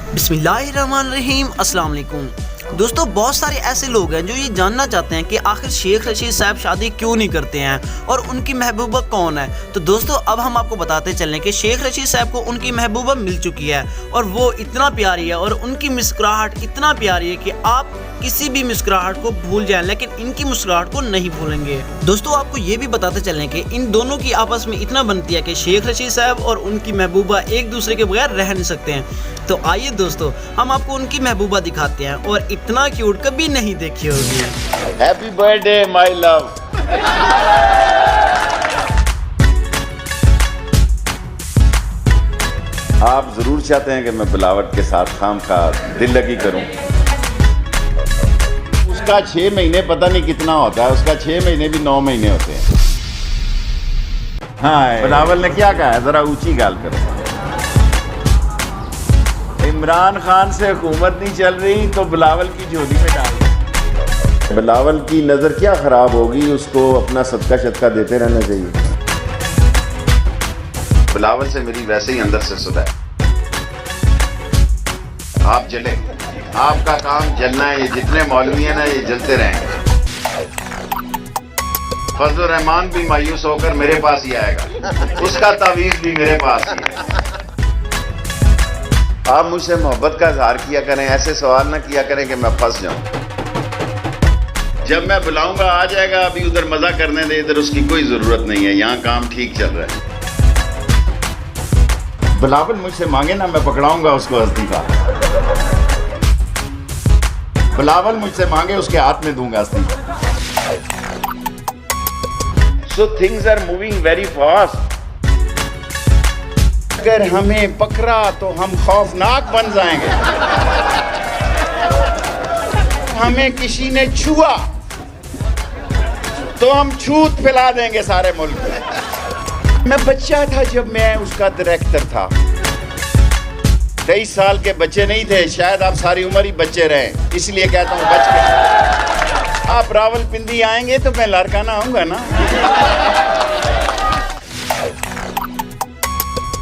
बिस्मिल्लाहिर्रहमानिर्रहीम, अस्सलाम वालेकुम। दोस्तों, बहुत सारे ऐसे लोग हैं जो ये जानना चाहते हैं कि आखिर शेख रशीद साहब शादी क्यों नहीं करते हैं और उनकी महबूबा कौन है। तो दोस्तों, अब हम आपको बताते चलें कि शेख रशीद साहब को उनकी महबूबा मिल चुकी है और वो इतना प्यारी है और उनकी मुस्कुराहट इतना प्यारी है कि आप किसी भी मुस्कुराहट को भूल जाएं, लेकिन इनकी मुस्कुराहट को नहीं भूलेंगे। दोस्तों, आपको ये भी बताते चलें कि इन दोनों की आपस में इतना बनती है कि शेख रशीद साहब और उनकी महबूबा एक दूसरे के बगैर रह नहीं सकते हैं। तो आइए दोस्तों, हम आपको उनकी महबूबा दिखाते हैं और इतना क्यूट कभी नहीं देखी होगी। Happy birthday my love. आप जरूर चाहते हैं कि मैं बिलावट के साथ खाम का दिल लगी करूं। उसका 6 महीने पता नहीं कितना होता है, उसका 6 महीने भी 9 महीने होते हैं। हाँ, बिलावल ने क्या कहा है, जरा ऊंची गाल करो। इमरान खान से हुकूमत नहीं चल रही तो बिलावल की झोली में डाल। बिलावल की नजर क्या खराब होगी, उसको अपना सदका शदका देते रहना चाहिए। बिलावल से मेरी वैसे ही अंदर से सुलह है। आप जले, आपका काम जलना है। ये जितने मौलवी हैं ना, ये जलते रहेंगे। फजलुर रहमान भी मायूस होकर मेरे पास ही आएगा, उसका तावीज़ भी मेरे पास ही है। आप मुझसे मोहब्बत का इजहार किया करें, ऐसे सवाल ना किया करें कि मैं फंस जाऊं। जब मैं बुलाऊंगा आ जाएगा। अभी उधर मजा करने दे, इधर उसकी कोई जरूरत नहीं है। यहाँ काम ठीक चल रहा है। बिलावल मुझसे मांगे ना, मैं पकड़ाऊंगा उसको हस्ती का। बिलावल मुझसे मांगे, उसके हाथ में दूंगा हस्ती। So things are moving very fast. अगर हमें पकड़ा तो हम खौफनाक बन जाएंगे। हमें किसी ने छुआ तो हम छूत फैला देंगे सारे मुल्क में। मैं बच्चा था जब मैं उसका डायरेक्टर था। 23 साल के बच्चे नहीं थे, शायद आप सारी उम्र ही बच्चे रहे, इसलिए कहता हूँ बच के। आप रावलपिंडी आएंगे तो मैं लारकाना आऊंगा ना।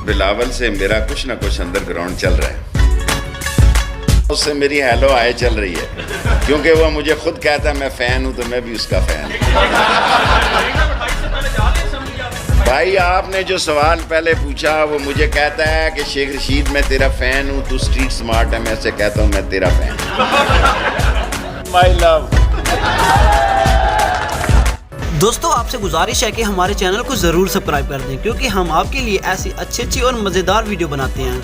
बिलावल से मेरा कुछ ना कुछ अंडरग्राउंड चल रहा है। उससे मेरी हेलो हाय चल रही है, क्योंकि वो मुझे खुद कहता है मैं फैन हूं, तो मैं भी उसका फैन हूं। भाई, आपने जो सवाल पहले पूछा वो मुझे कहता है कि शेख रशीद मैं तेरा फैन हूं, तू स्ट्रीट स्मार्ट है। मैं ऐसे कहता हूं मैं तेरा फैन। My love. दोस्तों, आपसे गुजारिश है कि हमारे चैनल को ज़रूर सब्सक्राइब कर दें, क्योंकि हम आपके लिए ऐसी अच्छी और मज़ेदार वीडियो बनाते हैं।